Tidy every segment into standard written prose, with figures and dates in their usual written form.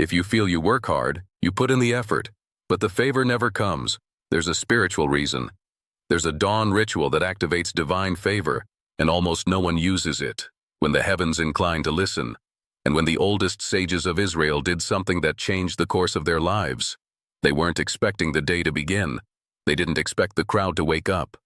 If you feel you work hard, you put in the effort, but the favor never comes. There's a spiritual reason. There's a dawn ritual that activates divine favor, and almost no one uses it. When the heavens incline to listen, and when the oldest sages of Israel did something that changed the course of their lives. They weren't expecting the day to begin. They didn't expect the crowd to wake up.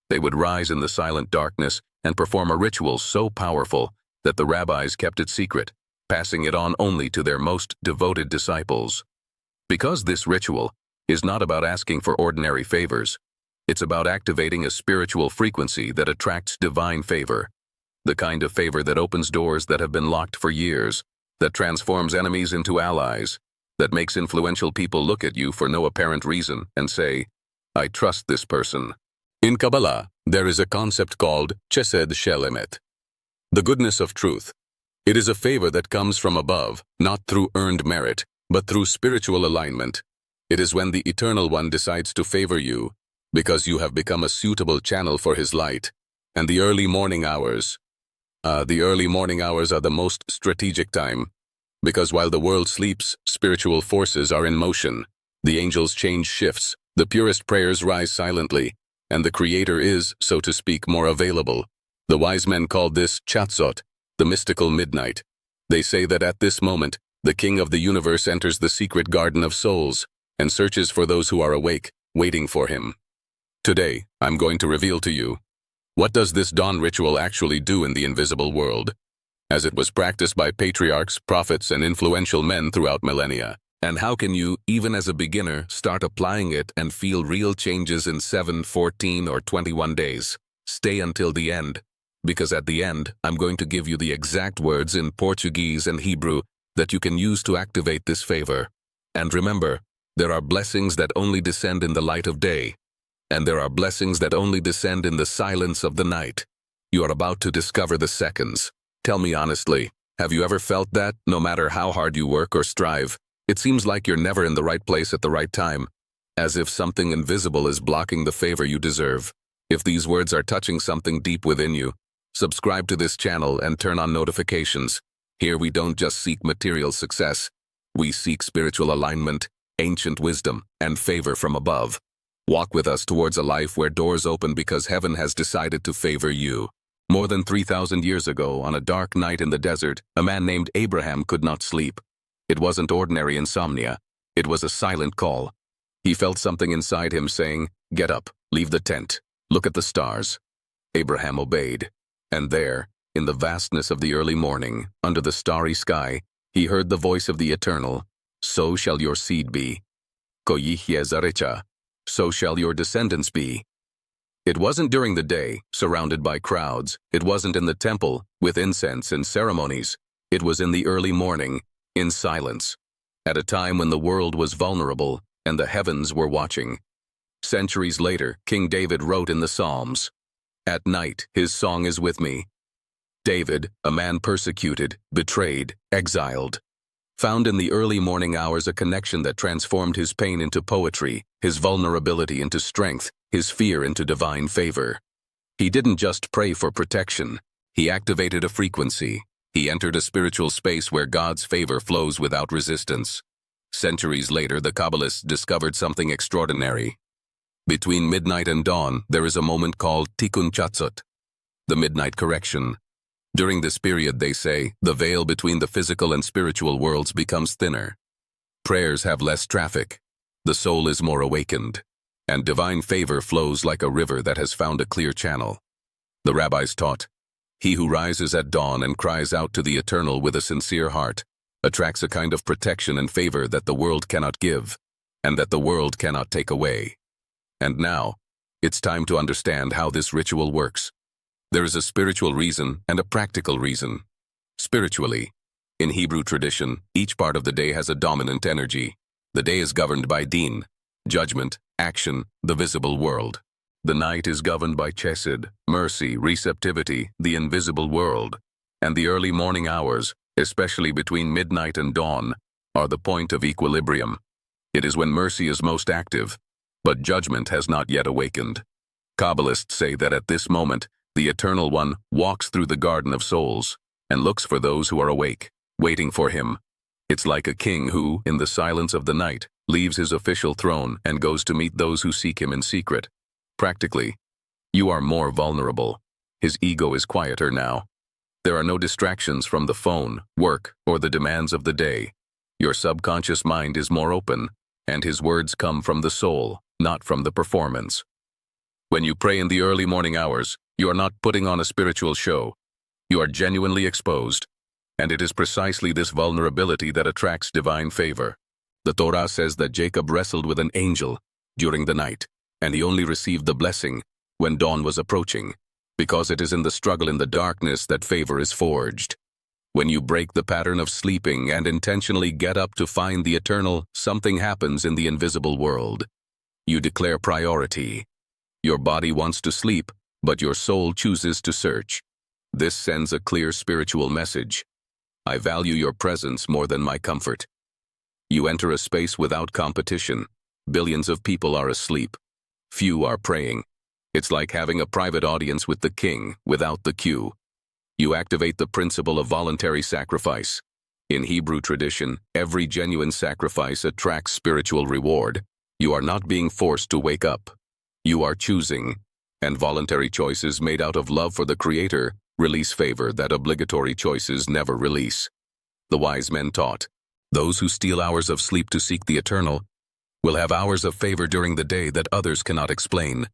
They would rise in the silent darkness and perform a ritual so powerful that the rabbis kept it secret, passing it on only to their most devoted disciples. Because this ritual is not about asking for ordinary favors, it's about activating a spiritual frequency that attracts divine favor. The kind of favor that opens doors that have been locked for years, that transforms enemies into allies, that makes influential people look at you for no apparent reason and say, "I trust this person." In Kabbalah, there is a concept called chesed shel emet, the goodness of truth. It is a favor that comes from above, not through earned merit, but through spiritual alignment. It is when the Eternal One decides to favor you, because you have become a suitable channel for His light. And the early morning hours are the most strategic time, because while the world sleeps, spiritual forces are in motion. The angels change shifts, the purest prayers rise silently, and the Creator is, so to speak, more available. The wise men called this chatzot, the mystical midnight. They say that at this moment, the King of the universe enters the secret garden of souls and searches for those who are awake, waiting for Him. Today, I'm going to reveal to you, what does this dawn ritual actually do in the invisible world, as it was practiced by patriarchs, prophets, and influential men throughout millennia? And how can you, even as a beginner, start applying it and feel real changes in 7, 14, or 21 days? Stay until the end, because at the end, I'm going to give you the exact words in Portuguese and Hebrew that you can use to activate this favor. And remember, there are blessings that only descend in the light of day, and there are blessings that only descend in the silence of the night. You are about to discover the seconds. Tell me honestly, have you ever felt that, no matter how hard you work or strive, it seems like you're never in the right place at the right time, as if something invisible is blocking the favor you deserve? If these words are touching something deep within you, subscribe to this channel and turn on notifications. Here we don't just seek material success, we seek spiritual alignment, ancient wisdom, and favor from above. Walk with us towards a life where doors open because heaven has decided to favor you. More than 3,000 years ago, on a dark night in the desert, a man named Abraham could not sleep. It wasn't ordinary insomnia. It was a silent call. He felt something inside him saying, "Get up, leave the tent, look at the stars." Abraham obeyed. And there, in the vastness of the early morning, under the starry sky, he heard the voice of the Eternal. "So shall your seed be. Koyihye zarecha. So shall your descendants be." It wasn't during the day, surrounded by crowds. It wasn't in the temple, with incense and ceremonies. It was in the early morning, in silence, at a time when the world was vulnerable and the heavens were watching. Centuries later, King David wrote in the Psalms, "At night his song is with me." David, a man persecuted, betrayed, exiled, found in the early morning hours a connection that transformed his pain into poetry, his vulnerability into strength, his fear into divine favor. He didn't just pray for protection, he activated a frequency. He entered a spiritual space where God's favor flows without resistance. Centuries later, the Kabbalists discovered something extraordinary. Between midnight and dawn, there is a moment called Tikkun Chatzot, the midnight correction. During this period, they say, the veil between the physical and spiritual worlds becomes thinner. Prayers have less traffic, the soul is more awakened, and divine favor flows like a river that has found a clear channel. The rabbis taught, "He who rises at dawn and cries out to the Eternal with a sincere heart attracts a kind of protection and favor that the world cannot give, and that the world cannot take away." And now, it's time to understand how this ritual works. There is a spiritual reason and a practical reason. Spiritually, in Hebrew tradition, each part of the day has a dominant energy. The day is governed by din, judgment, action, the visible world. The night is governed by chesed, mercy, receptivity, the invisible world. And the early morning hours, especially between midnight and dawn, are the point of equilibrium. It is when mercy is most active, but judgment has not yet awakened. Kabbalists say that at this moment, the Eternal One walks through the garden of souls and looks for those who are awake, waiting for Him. It's like a king who, in the silence of the night, leaves his official throne and goes to meet those who seek him in secret. Practically, you are more vulnerable. His ego is quieter now. There are no distractions from the phone, work, or the demands of the day. Your subconscious mind is more open, and his words come from the soul, not from the performance. When you pray in the early morning hours, you are not putting on a spiritual show. You are genuinely exposed, and it is precisely this vulnerability that attracts divine favor. The Torah says that Jacob wrestled with an angel during the night, and he only received the blessing when dawn was approaching, because it is in the struggle in the darkness that favor is forged. When you break the pattern of sleeping and intentionally get up to find the eternal, something happens in the invisible world. You declare priority. Your body wants to sleep, but your soul chooses to search. This sends a clear spiritual message. I value your presence more than my comfort. You enter a space without competition. Billions of people are asleep. Few are praying. It's like having a private audience with the king without the queue. You activate the principle of voluntary sacrifice. In Hebrew tradition, every genuine sacrifice attracts spiritual reward. You are not being forced to wake up. You are choosing, and voluntary choices made out of love for the Creator release favor that obligatory choices never release. The wise men taught, those who steal hours of sleep to seek the eternal will have hours of favor during the day that others cannot explain.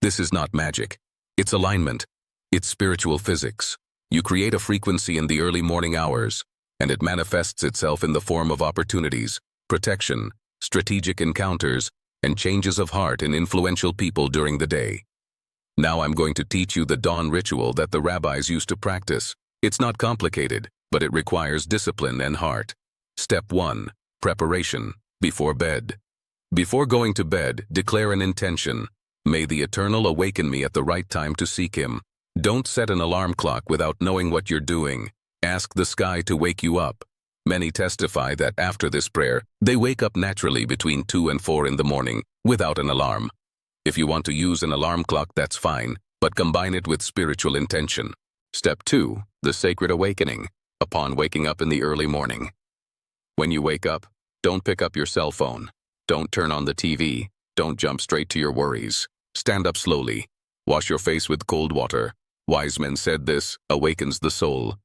This is not magic. It's alignment. It's spiritual physics. You create a frequency in the early morning hours, and it manifests itself in the form of opportunities, protection, strategic encounters, and changes of heart in influential people during the day. Now I'm going to teach you the dawn ritual that the rabbis used to practice. It's not complicated, but it requires discipline and heart. Step 1. Preparation. Before bed. Before going to bed, declare an intention. May the Eternal awaken me at the right time to seek Him. Don't set an alarm clock without knowing what you're doing. Ask the sky to wake you up. Many testify that after this prayer, they wake up naturally between 2 and 4 in the morning, without an alarm. If you want to use an alarm clock, that's fine, but combine it with spiritual intention. Step 2. The sacred awakening. Upon waking up in the early morning. When you wake up, don't pick up your cell phone. Don't turn on the TV. Don't jump straight to your worries. Stand up slowly. Wash your face with cold water. Wise men said this awakens the soul.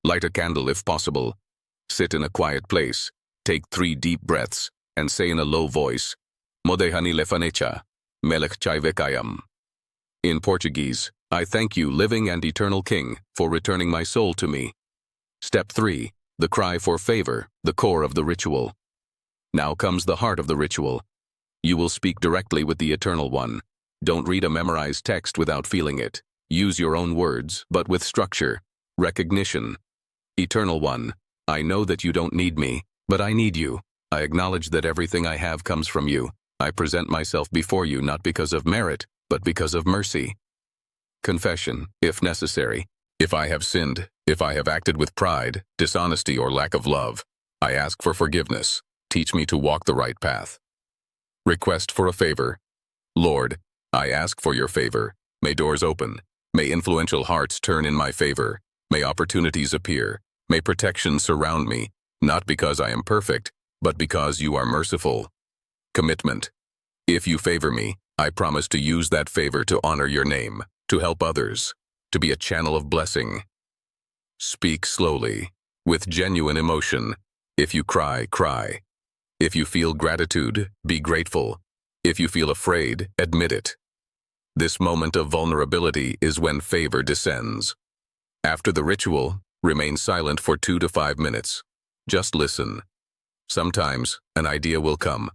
Light a candle if possible. Sit in a quiet place. Take 3 deep breaths and say in a low voice, Modehani lefanecha, melech chai vekayam. In Portuguese, I thank you, living and eternal King, for returning my soul to me. Step 3. The cry for favor, the core of the ritual. Now comes the heart of the ritual. You will speak directly with the Eternal One. Don't read a memorized text without feeling it. Use your own words, but with structure. Recognition. Eternal One, I know that you don't need me, but I need you. I acknowledge that everything I have comes from you. I present myself before you not because of merit, but because of mercy. Confession, if necessary. If I have sinned, if I have acted with pride, dishonesty, or lack of love, I ask for forgiveness. Teach me to walk the right path. Request for a favor. Lord, I ask for your favor. May doors open. May influential hearts turn in my favor. May opportunities appear. May protection surround me, not because I am perfect, but because you are merciful. Commitment. If you favor me, I promise to use that favor to honor your name, to help others, to be a channel of blessing. Speak slowly, with genuine emotion. If you cry, cry. If you feel gratitude, be grateful. If you feel afraid, admit it. This moment of vulnerability is when favor descends. After the ritual, remain silent for 2 to 5 minutes. Just listen. Sometimes, an idea will come.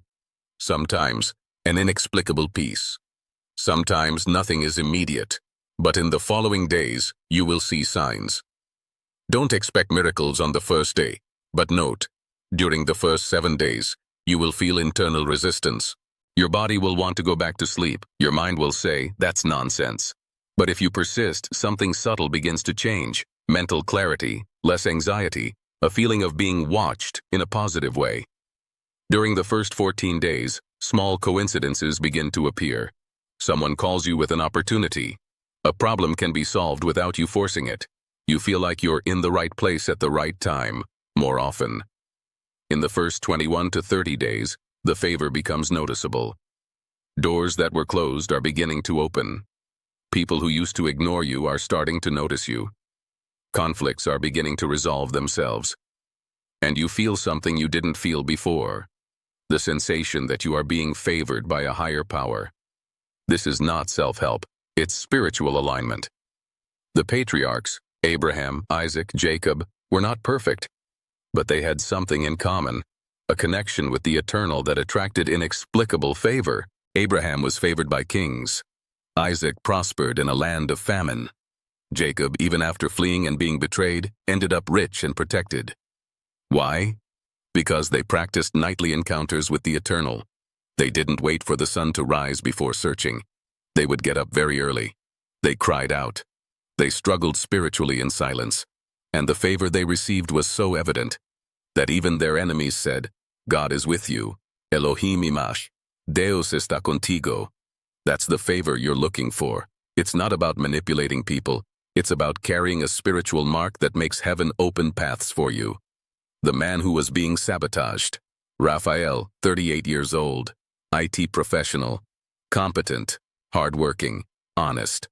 Sometimes, an inexplicable peace. Sometimes nothing is immediate, but in the following days, you will see signs. Don't expect miracles on the first day, but note, during the first 7 days, you will feel internal resistance. Your body will want to go back to sleep. Your mind will say, that's nonsense. But if you persist, something subtle begins to change. Mental clarity, less anxiety, a feeling of being watched in a positive way. During the first 14 days, small coincidences begin to appear. Someone calls you with an opportunity. A problem can be solved without you forcing it. You feel like you're in the right place at the right time, more often. In the first 21 to 30 days, the favor becomes noticeable. Doors that were closed are beginning to open. People who used to ignore you are starting to notice you. Conflicts are beginning to resolve themselves. And you feel something you didn't feel before. The sensation that you are being favored by a higher power. This is not self-help, it's spiritual alignment. The patriarchs, Abraham, Isaac, Jacob, were not perfect, but they had something in common, a connection with the eternal that attracted inexplicable favor. Abraham was favored by kings. Isaac prospered in a land of famine. Jacob, even after fleeing and being betrayed, ended up rich and protected. Why? Because they practiced nightly encounters with the eternal. They didn't wait for the sun to rise before searching. They would get up very early. They cried out. They struggled spiritually in silence. And the favor they received was so evident that even their enemies said, God is with you. Elohim imash. Deus está contigo. That's the favor you're looking for. It's not about manipulating people. It's about carrying a spiritual mark that makes heaven open paths for you. The man who was being sabotaged. Raphael, 38 years old. IT professional. Competent. Hardworking. Honest.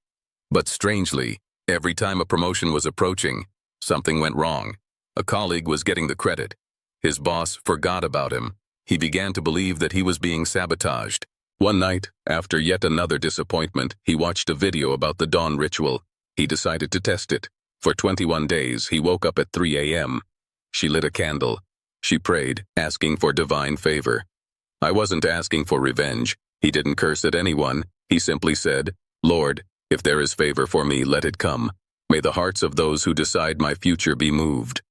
But strangely, every time a promotion was approaching, something went wrong. A colleague was getting the credit. His boss forgot about him. He began to believe that he was being sabotaged. One night, after yet another disappointment, he watched a video about the dawn ritual. He decided to test it. For 21 days, he woke up at 3 a.m. She lit a candle. She prayed, asking for divine favor. I wasn't asking for revenge. He didn't curse at anyone. He simply said, Lord, if there is favor for me, let it come. May the hearts of those who decide my future be moved.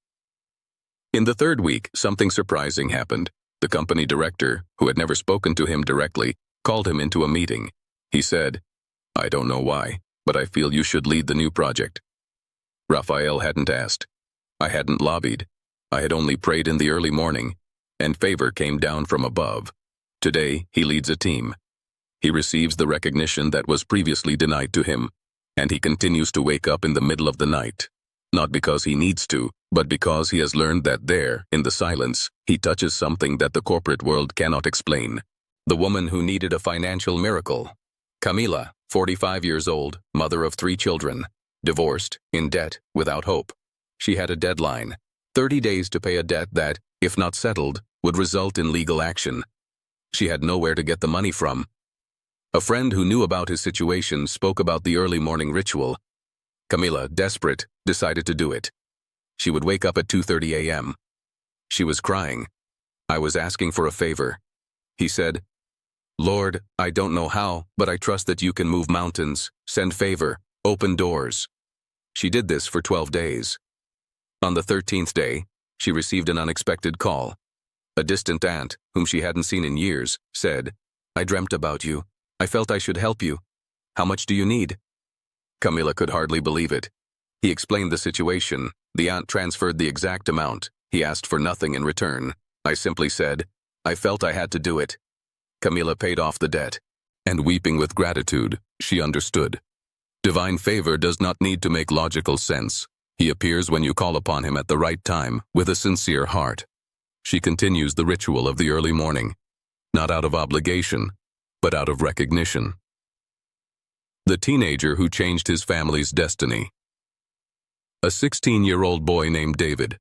In the third week, something surprising happened. The company director, who had never spoken to him directly, called him into a meeting. He said, I don't know why, but I feel you should lead the new project. Raphael hadn't asked. I hadn't lobbied. I had only prayed in the early morning, and favor came down from above. Today, he leads a team. He receives the recognition that was previously denied to him, and he continues to wake up in the middle of the night. Not because he needs to, but because he has learned that there, in the silence, he touches something that the corporate world cannot explain. The woman who needed a financial miracle. Camila, 45 years old, mother of 3 children, divorced, in debt, without hope. She had a deadline, 30 days to pay a debt that, if not settled, would result in legal action. She had nowhere to get the money from. A friend who knew about his situation spoke about the early morning ritual. Camila, desperate, decided to do it. She would wake up at 2:30 a.m. She was crying. I was asking for a favor. He said, Lord, I don't know how, but I trust that you can move mountains, send favor, open doors. She did this for 12 days. On the 13th day, she received an unexpected call. A distant aunt, whom she hadn't seen in years, said, I dreamt about you. I felt I should help you. How much do you need? Camila could hardly believe it. He explained the situation. The aunt transferred the exact amount. He asked for nothing in return. I simply said, I felt I had to do it. Camila paid off the debt, and weeping with gratitude, she understood. Divine favor does not need to make logical sense. He appears when you call upon him at the right time, with a sincere heart. She continues the ritual of the early morning, not out of obligation, but out of recognition. The teenager who changed his family's destiny. A 16-year-old boy named David.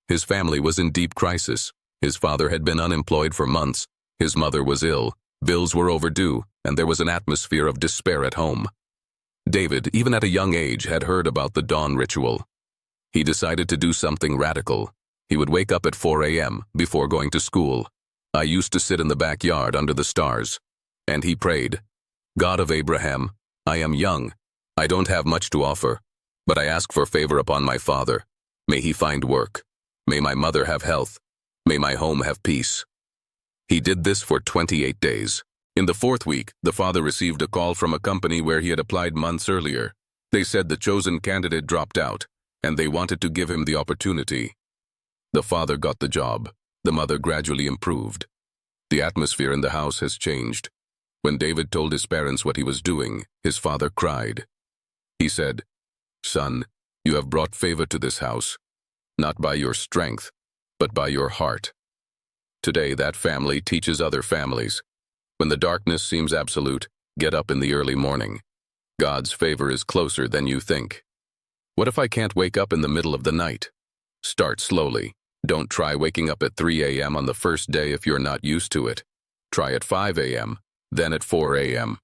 His family was in deep crisis. His father had been unemployed for months. His mother was ill. Bills were overdue, and there was an atmosphere of despair at home. David, even at a young age, had heard about the dawn ritual. He decided to do something radical. He would wake up at 4 a.m. before going to school. I used to sit in the backyard under the stars. And he prayed, God of Abraham, I am young. I don't have much to offer, but I ask for favor upon my father. May he find work. May my mother have health. May my home have peace. He did this for 28 days. In the 4th week, the father received a call from a company where he had applied months earlier. They said the chosen candidate dropped out, and they wanted to give him the opportunity. The father got the job. The mother gradually improved. The atmosphere in the house has changed. When David told his parents what he was doing, his father cried. He said, Son, you have brought favor to this house, not by your strength, but by your heart. Today, that family teaches other families. When the darkness seems absolute, get up in the early morning. God's favor is closer than you think. What if I can't wake up in the middle of the night? Start slowly. Don't try waking up at 3 a.m. on the first day if you're not used to it. Try at 5 a.m., then at 4 a.m.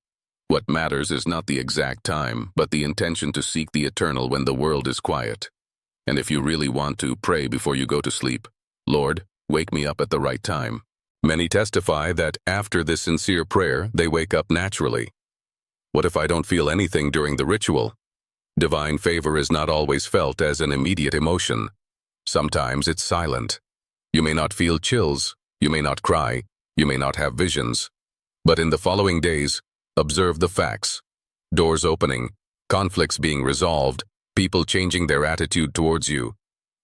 What matters is not the exact time, but the intention to seek the eternal when the world is quiet. And if you really want to, pray before you go to sleep. Lord, wake me up at the right time. Many testify that after this sincere prayer, they wake up naturally. What if I don't feel anything during the ritual? Divine favor is not always felt as an immediate emotion. Sometimes it's silent. You may not feel chills, you may not cry, you may not have visions. But in the following days, observe the facts. Doors opening, conflicts being resolved, people changing their attitude towards you.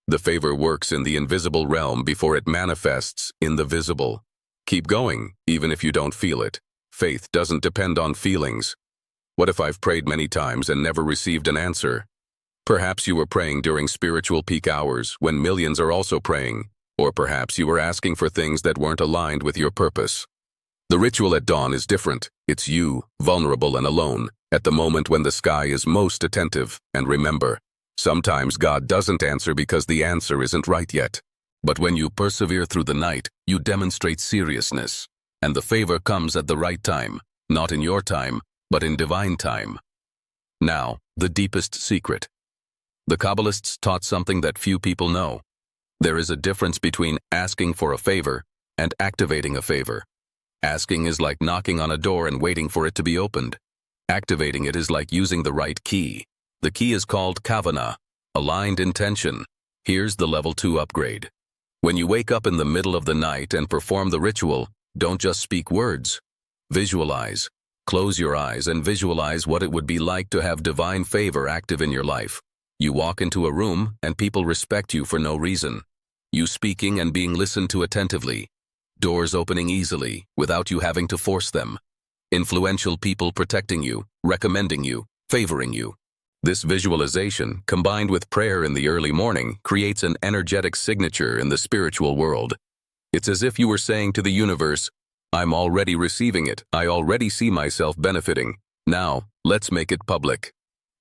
The favor works in the invisible realm before it manifests in the visible. Keep going, even if you don't feel it. Faith doesn't depend on feelings. What if I've prayed many times and never received an answer? Perhaps you were praying during spiritual peak hours when millions are also praying, or perhaps you were asking for things that weren't aligned with your purpose. The ritual at dawn is different. It's you, vulnerable and alone, at the moment when the sky is most attentive. And remember, sometimes God doesn't answer because the answer isn't right yet. But when you persevere through the night, you demonstrate seriousness. And the favor comes at the right time, not in your time, but in divine time. Now, the deepest secret. The Kabbalists taught something that few people know. There is a difference between asking for a favor and activating a favor. Asking is like knocking on a door and waiting for it to be opened. Activating it is like using the right key. The key is called kavanah, aligned intention. Here's the level 2 upgrade. When you wake up in the middle of the night and perform the ritual, don't just speak words. Visualize. Close your eyes and visualize what it would be like to have divine favor active in your life. You walk into a room and people respect you for no reason. You speaking and being listened to attentively. Doors opening easily, without you having to force them. Influential people protecting you, recommending you, favoring you. This visualization, combined with prayer in the early morning, creates an energetic signature in the spiritual world. It's as if you were saying to the universe, I'm already receiving it, I already see myself benefiting. Now, let's make it public.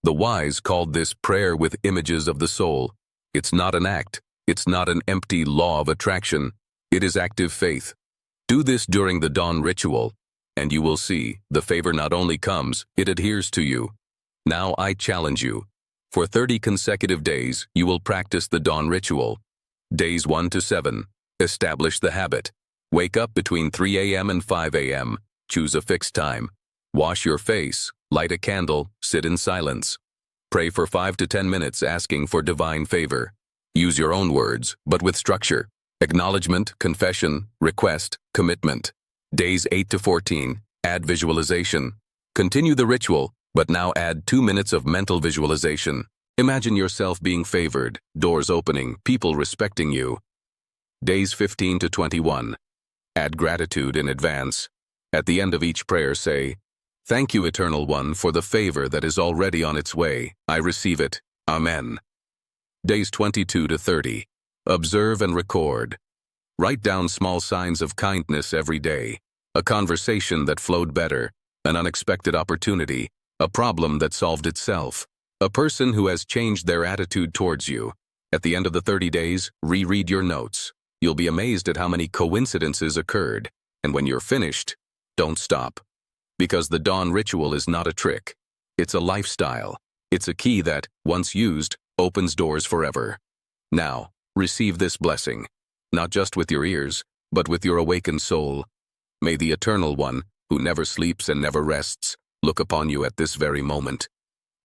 The wise called this prayer with images of the soul. It's not an act, it's not an empty law of attraction, it is active faith. Do this during the dawn ritual, and you will see, the favor not only comes, it adheres to you. Now I challenge you. For 30 consecutive days, you will practice the dawn ritual. Days 1 to 7. Establish the habit. Wake up between 3 a.m. and 5 a.m. Choose a fixed time. Wash your face, light a candle, sit in silence. Pray for 5 to 10 minutes asking for divine favor. Use your own words, but with structure. Acknowledgement, confession, request, commitment. Days 8 to 14. Add visualization. Continue the ritual, but now add 2 minutes of mental visualization. Imagine yourself being favored, doors opening, people respecting you. Days 15 to 21. Add gratitude in advance. At the end of each prayer say, Thank you, Eternal One, for the favor that is already on its way. I receive it. Amen. Days 22 to 30. Observe and record. Write down small signs of kindness every day. A conversation that flowed better, an unexpected opportunity, a problem that solved itself, a person who has changed their attitude towards you. At the end of the 30 days, reread your notes. You'll be amazed at how many coincidences occurred. And when you're finished, don't stop. Because the dawn ritual is not a trick. It's a lifestyle. It's a key that, once used, opens doors forever. Now, receive this blessing, not just with your ears, but with your awakened soul. May the Eternal One, who never sleeps and never rests, look upon you at this very moment,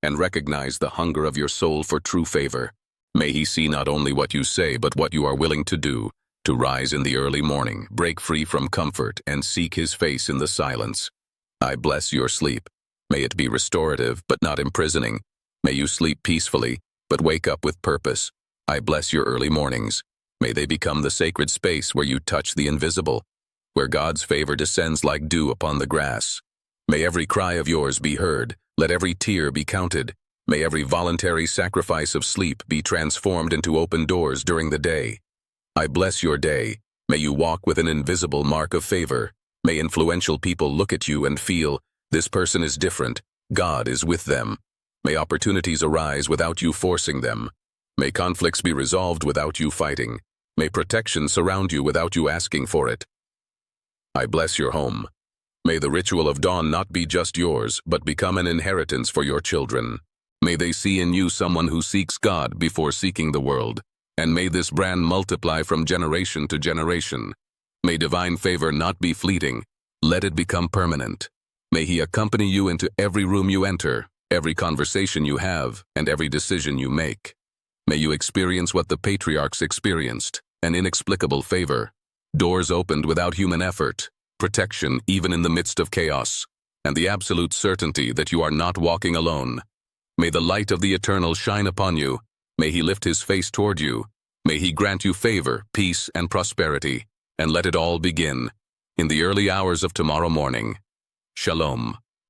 and recognize the hunger of your soul for true favor. May he see not only what you say, but what you are willing to do, to rise in the early morning, break free from comfort, and seek his face in the silence. I bless your sleep. May it be restorative, but not imprisoning. May you sleep peacefully, but wake up with purpose. I bless your early mornings. May they become the sacred space where you touch the invisible, where God's favor descends like dew upon the grass. May every cry of yours be heard. Let every tear be counted. May every voluntary sacrifice of sleep be transformed into open doors during the day. I bless your day. May you walk with an invisible mark of favor. May influential people look at you and feel, this person is different, God is with them. May opportunities arise without you forcing them. May conflicts be resolved without you fighting. May protection surround you without you asking for it. I bless your home. May the ritual of dawn not be just yours, but become an inheritance for your children. May they see in you someone who seeks God before seeking the world. And may this brand multiply from generation to generation. May divine favor not be fleeting. Let it become permanent. May He accompany you into every room you enter, every conversation you have, and every decision you make. May you experience what the patriarchs experienced, an inexplicable favor. Doors opened without human effort, protection even in the midst of chaos, and the absolute certainty that you are not walking alone. May the light of the Eternal shine upon you. May He lift His face toward you. May He grant you favor, peace, and prosperity. And let it all begin in the early hours of tomorrow morning. Shalom.